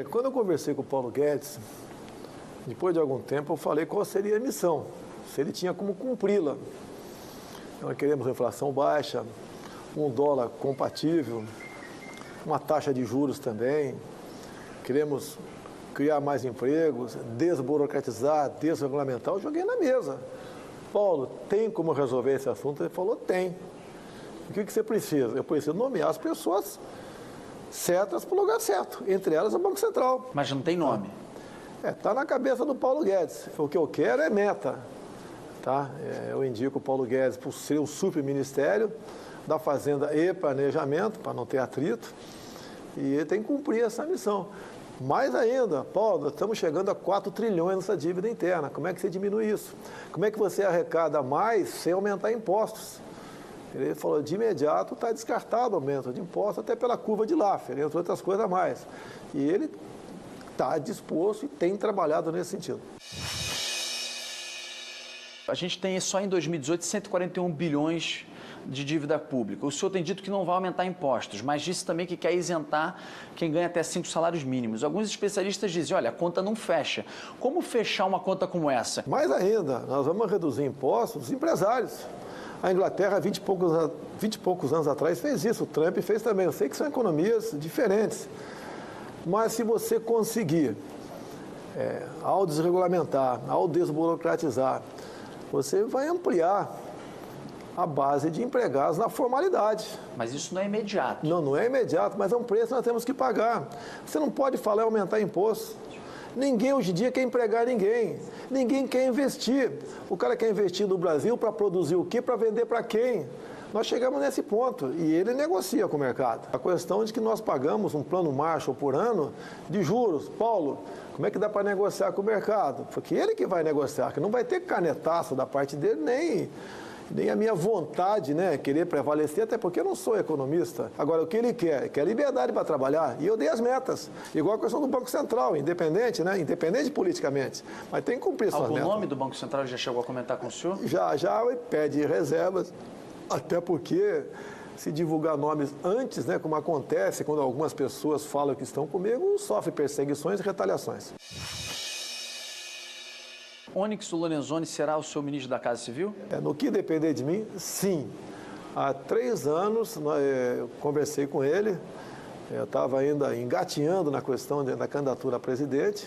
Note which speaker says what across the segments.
Speaker 1: Quando eu conversei com o Paulo Guedes, depois de algum tempo, eu falei qual seria a missão, se ele tinha como cumpri-la. Nós queremos inflação baixa, um dólar compatível, uma taxa de juros também, queremos criar mais empregos, desburocratizar, desregulamentar. Eu joguei na mesa. Paulo, tem como resolver esse assunto? Ele falou, tem. O que você precisa? Eu preciso nomear as pessoas certas para o lugar certo, entre elas o Banco Central.
Speaker 2: Mas não tem nome.
Speaker 1: Está na cabeça do Paulo Guedes. O que eu quero é meta. Tá? Eu indico o Paulo Guedes por ser o superministério da Fazenda e Planejamento, para não ter atrito, e ele tem que cumprir essa missão. Mais ainda, Paulo, nós estamos chegando a 4 trilhões nessa dívida interna. Como é que você diminui isso? Como é que você arrecada mais sem aumentar impostos? Ele falou, de imediato está descartado o aumento de impostos, até pela curva de Laffer, entre outras coisas a mais. E ele está disposto e tem trabalhado nesse sentido.
Speaker 2: A gente tem só em 2018 141 bilhões de dívida pública. O senhor tem dito que não vai aumentar impostos, mas disse também que quer isentar quem ganha até 5 salários mínimos. Alguns especialistas dizem, olha, a conta não fecha. Como fechar uma conta como essa?
Speaker 1: Mais ainda, nós vamos reduzir impostos dos empresários. A Inglaterra, 20 e poucos anos atrás, fez isso. O Trump fez também. Eu sei que são economias diferentes. Mas se você conseguir, ao desregulamentar, ao desburocratizar, você vai ampliar a base de empregados na formalidade.
Speaker 2: Mas isso não é imediato.
Speaker 1: Não, não é imediato, mas é um preço que nós temos que pagar. Você não pode falar em aumentar imposto. Ninguém hoje em dia quer empregar ninguém. Ninguém quer investir. O cara quer investir no Brasil para produzir o quê? Para vender para quem? Nós chegamos nesse ponto e ele negocia com o mercado. A questão de que nós pagamos um plano Marshall por ano de juros. Paulo, como é que dá para negociar com o mercado? Porque ele que vai negociar, que não vai ter canetaço da parte dele, nem a minha vontade, né, querer prevalecer, até porque eu não sou economista. Agora, o que ele quer liberdade para trabalhar, e eu dei as metas, igual a questão do Banco Central, independente, né, independente politicamente, mas tem que cumprir suas metas.
Speaker 2: Algum nome do Banco Central já chegou a comentar com o senhor?
Speaker 1: Já pede reservas, até porque se divulgar nomes antes, né, como acontece quando algumas pessoas falam que estão comigo, sofre perseguições e retaliações.
Speaker 2: Onyx Lorenzoni será o seu ministro da Casa Civil?
Speaker 1: No que depender de mim, sim. Há 3 anos eu conversei com ele, eu estava ainda engatinhando na questão da candidatura a presidente,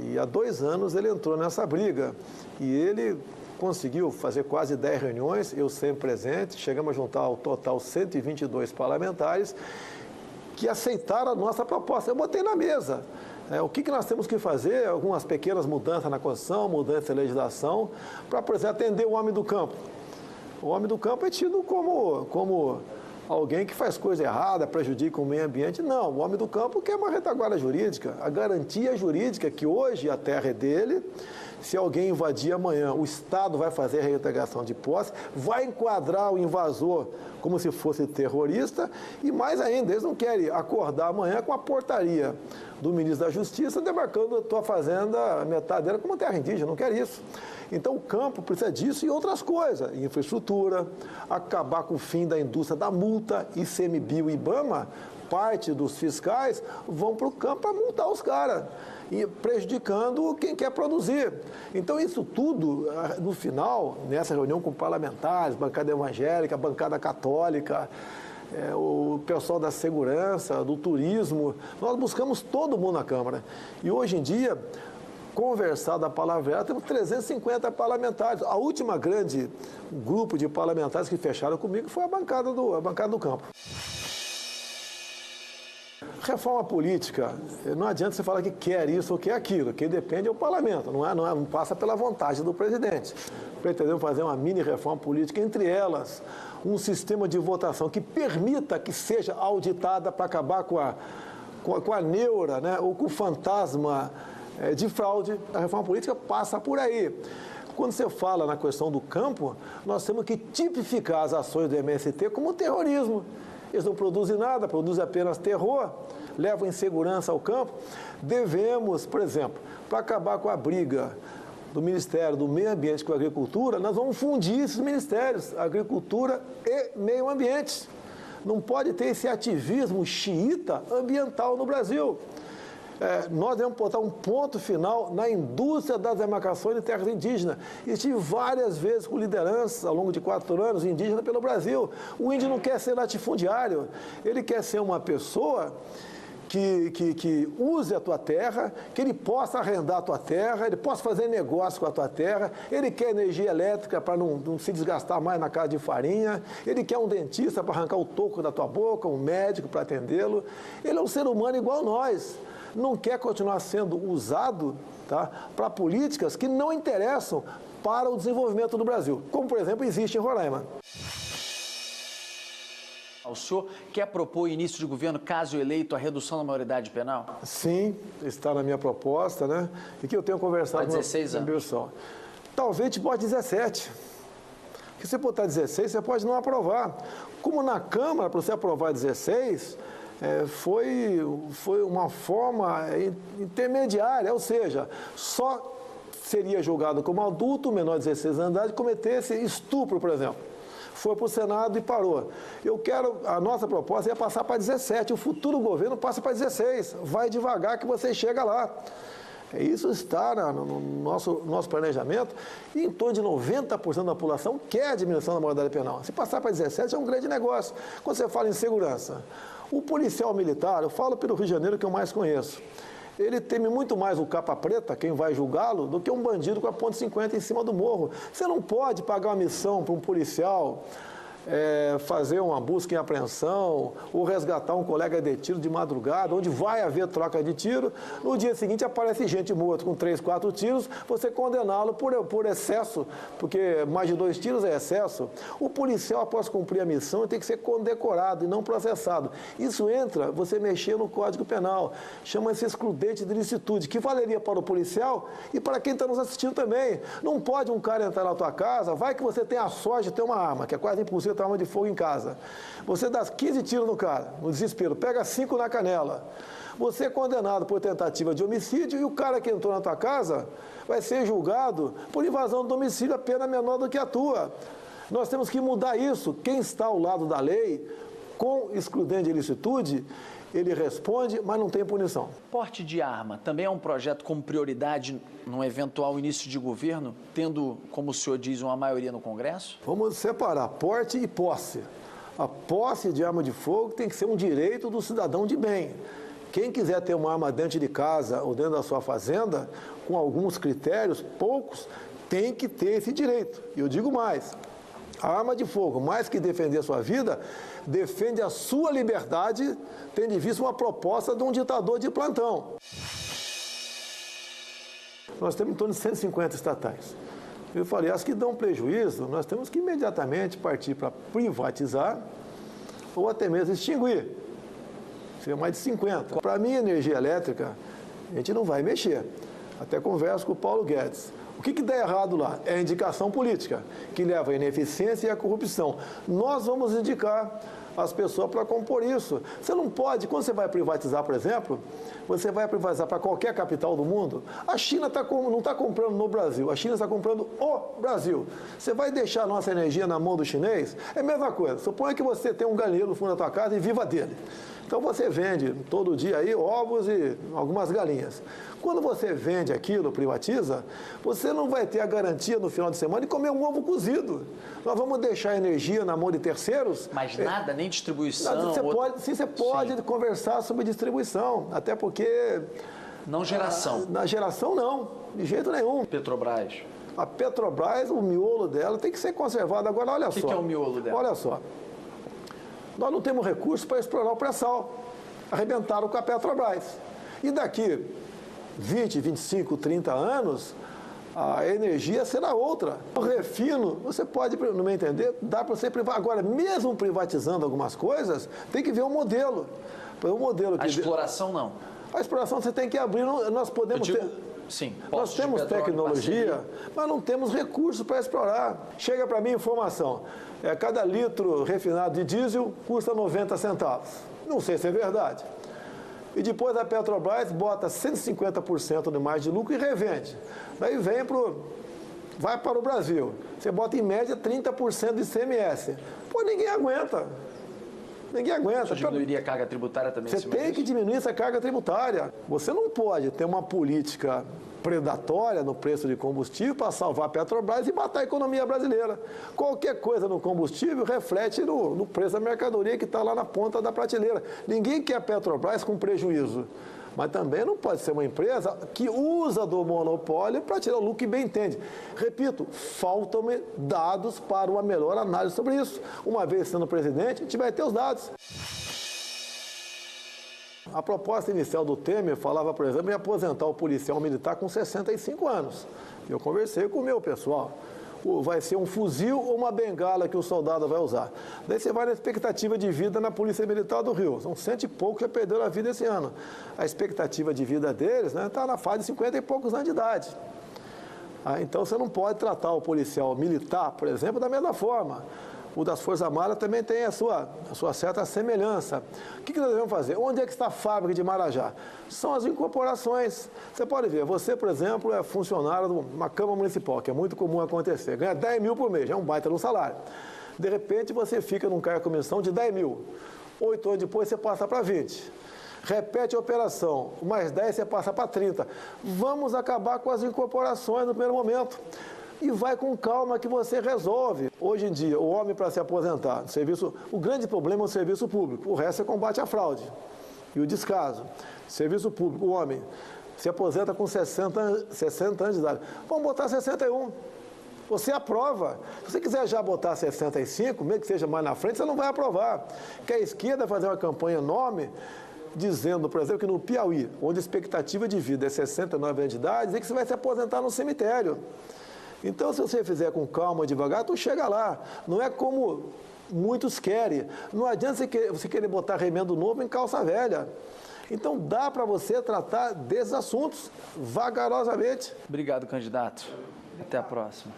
Speaker 1: e há 2 anos ele entrou nessa briga. E ele conseguiu fazer quase 10 reuniões, eu sempre presente, chegamos a juntar ao total 122 parlamentares que aceitaram a nossa proposta. Eu botei na mesa. O que nós temos que fazer? Algumas pequenas mudanças na Constituição, mudança na legislação, para, por exemplo, atender o homem do campo. O homem do campo é tido como alguém que faz coisa errada, prejudica o meio ambiente. Não, o homem do campo quer uma retaguarda jurídica, a garantia jurídica que hoje a terra é dele. Se alguém invadir amanhã, o Estado vai fazer a reintegração de posse, vai enquadrar o invasor como se fosse terrorista e, mais ainda, eles não querem acordar amanhã com a portaria do ministro da Justiça demarcando a tua fazenda, metade dela, como terra indígena. Não quer isso. Então, o campo precisa disso e outras coisas. Infraestrutura, acabar com o fim da indústria da multa, ICMBio e IBAMA, parte dos fiscais vão para o campo para multar os caras, e prejudicando quem quer produzir. Então, isso tudo, no final, nessa reunião com parlamentares, bancada evangélica, bancada católica, o pessoal da segurança, do turismo, nós buscamos todo mundo na Câmara. E hoje em dia, conversado a palavra, temos 350 parlamentares. A última grande grupo de parlamentares que fecharam comigo foi a bancada do campo. Reforma política, não adianta você falar que quer isso ou quer aquilo, quem depende é o parlamento, não passa pela vontade do presidente. Pretendemos fazer uma mini reforma política, entre elas um sistema de votação que permita que seja auditada para acabar com a neura, né, ou com o fantasma de fraude. A reforma política passa por aí. Quando você fala na questão do campo, nós temos que tipificar as ações do MST como terrorismo. Eles não produzem nada, produzem apenas terror, levam insegurança ao campo. Devemos, por exemplo, para acabar com a briga do Ministério do Meio Ambiente com a Agricultura, nós vamos fundir esses ministérios, Agricultura e Meio Ambiente. Não pode ter esse ativismo xiita ambiental no Brasil. Nós devemos botar um ponto final na indústria das demarcações de terras indígenas. E estive várias vezes com lideranças ao longo de 4 anos indígenas pelo Brasil. O índio não quer ser latifundiário, ele quer ser uma pessoa que use a tua terra, que ele possa arrendar a tua terra, ele possa fazer negócio com a tua terra, ele quer energia elétrica para não se desgastar mais na casa de farinha, ele quer um dentista para arrancar o toco da tua boca, um médico para atendê-lo. Ele é um ser humano igual nós, não quer continuar sendo usado, tá, para políticas que não interessam para o desenvolvimento do Brasil, como, por exemplo, existe em Roraima.
Speaker 2: O senhor quer propor início de governo, caso eleito, a redução da maioridade penal?
Speaker 1: Sim, está na minha proposta, né? E que eu tenho conversado
Speaker 2: com 16 anos.
Speaker 1: Pessoal. Talvez te bote 17. Porque se você botar 16, você pode não aprovar. Como na Câmara, para você aprovar 16, foi uma forma intermediária, ou seja, só seria julgado como adulto, menor de 16 anos de idade, cometesse estupro, por exemplo. Foi para o Senado e parou. A nossa proposta é passar para 17, o futuro governo passa para 16, vai devagar que você chega lá. Isso está no nosso planejamento e em torno de 90% da população quer a diminuição da maioridade penal. Se passar para 17 é um grande negócio. Quando você fala em segurança, o policial militar, eu falo pelo Rio de Janeiro que eu mais conheço, ele teme muito mais o capa preta, quem vai julgá-lo, do que um bandido com a ponto .50 em cima do morro. Você não pode pagar uma missão para um policial fazer uma busca em apreensão ou resgatar um colega detido de madrugada, onde vai haver troca de tiro. No dia seguinte aparece gente morta com 3, 4 tiros, você condená-lo por excesso, porque mais de 2 tiros é excesso. O policial, após cumprir a missão, tem que ser condecorado e não processado. Isso entra, você mexer no Código Penal, chama-se excludente de ilicitude, que valeria para o policial e para quem está nos assistindo também. Não pode um cara entrar na tua casa, vai que você tem a sorte de ter uma arma, que é quase impossível ter arma de fogo em casa. Você dá 15 tiros no cara, no desespero, pega 5 na canela. Você é condenado por tentativa de homicídio e o cara que entrou na tua casa vai ser julgado por invasão do domicílio, a pena menor do que a tua. Nós temos que mudar isso. Quem está ao lado da lei, com excludente de ilicitude, ele responde, mas não tem punição.
Speaker 2: Porte de arma também é um projeto como prioridade num eventual início de governo, tendo, como o senhor diz, uma maioria no Congresso?
Speaker 1: Vamos separar porte e posse. A posse de arma de fogo tem que ser um direito do cidadão de bem. Quem quiser ter uma arma dentro de casa ou dentro da sua fazenda, com alguns critérios, poucos, tem que ter esse direito. E eu digo mais, a arma de fogo, mais que defender a sua vida, defende a sua liberdade, tendo em vista uma proposta de um ditador de plantão. Nós temos em torno de 150 estatais. Eu falei, as que dão prejuízo, nós temos que imediatamente partir para privatizar ou até mesmo extinguir. Seria mais de 50. Para mim, energia elétrica, a gente não vai mexer. Até converso com o Paulo Guedes. O que dá errado lá? É a indicação política, que leva à ineficiência e à corrupção. Nós vamos indicar as pessoas para compor isso. Você não pode, quando você vai privatizar, por exemplo, você vai privatizar para qualquer capital do mundo, a China não está comprando no Brasil, a China está comprando o Brasil. Você vai deixar a nossa energia na mão do chinês? É a mesma coisa. Suponha que você tem um galinheiro no fundo da tua casa e viva dele. Então você vende todo dia aí ovos e algumas galinhas. Quando você vende aquilo, privatiza, você não vai ter a garantia no final de semana de comer um ovo cozido. Nós vamos deixar a energia na mão de terceiros.
Speaker 2: Mas nada, nem distribuição?
Speaker 1: Nada, você pode conversar sobre distribuição, até porque...
Speaker 2: Não geração?
Speaker 1: Na geração não, de jeito nenhum.
Speaker 2: Petrobras?
Speaker 1: A Petrobras, o miolo dela tem que ser conservado. Agora, olha só.
Speaker 2: O que é o miolo dela?
Speaker 1: Olha só. Nós não temos recursos para explorar o pré-sal. Arrebentaram com a Petrobras. E daqui 20, 25, 30 anos, a energia será outra. O refino, você pode, no meu entender, dá para você privatizar. Agora, mesmo privatizando algumas coisas, tem que ver um modelo.
Speaker 2: A exploração não.
Speaker 1: A exploração você tem que abrir, nós podemos ter...
Speaker 2: Sim,
Speaker 1: nós temos tecnologia, mas não temos recursos para explorar. Chega para mim informação, cada litro refinado de diesel custa 90 centavos. Não sei se é verdade. E depois a Petrobras bota 150% de mais de lucro e revende. Daí vai para o Brasil. Você bota em média 30% de ICMS. Pô, ninguém aguenta. Ninguém aguenta.
Speaker 2: Você diminuiria a carga tributária também?
Speaker 1: Você tem que diminuir essa carga tributária. Você não pode ter uma política predatória no preço de combustível para salvar a Petrobras e matar a economia brasileira. Qualquer coisa no combustível reflete no preço da mercadoria que está lá na ponta da prateleira. Ninguém quer a Petrobras com prejuízo. Mas também não pode ser uma empresa que usa do monopólio para tirar o lucro que bem entende. Repito, faltam-me dados para uma melhor análise sobre isso. Uma vez sendo presidente, a gente vai ter os dados. A proposta inicial do Temer falava, por exemplo, em aposentar o policial militar com 65 anos. Eu conversei com o meu pessoal. Vai ser um fuzil ou uma bengala que o soldado vai usar. Daí você vai na expectativa de vida na Polícia Militar do Rio. São 100 e poucos que já perderam a vida esse ano. A expectativa de vida deles está na fase de 50 e poucos anos de idade. Então você não pode tratar o policial militar, por exemplo, da mesma forma. O das Forças Armadas também tem a sua certa semelhança. O que nós devemos fazer? Onde é que está a fábrica de Marajá? São as incorporações. Você pode ver, você, por exemplo, é funcionário de uma Câmara Municipal, que é muito comum acontecer. Ganha 10 mil por mês, é um baita no salário. De repente, você fica num cargo de comissão de 10 mil. 8 anos depois, você passa para 20. Repete a operação, mais 10 você passa para 30. Vamos acabar com as incorporações no primeiro momento. E vai com calma que você resolve. Hoje em dia, o homem para se aposentar, o grande problema é o serviço público. O resto é combate à fraude e o descaso. Serviço público, o homem se aposenta com 60 anos de idade. Vamos botar 61. Você aprova. Se você quiser já botar 65, mesmo que seja mais na frente, você não vai aprovar. Que a esquerda vai fazer uma campanha enorme dizendo, por exemplo, que no Piauí, onde a expectativa de vida é 69 anos de idade, dizer que você vai se aposentar no cemitério. Então, se você fizer com calma, devagar, tu chega lá. Não é como muitos querem. Não adianta você querer botar remendo novo em calça velha. Então, dá para você tratar desses assuntos vagarosamente.
Speaker 2: Obrigado, candidato. Até a próxima.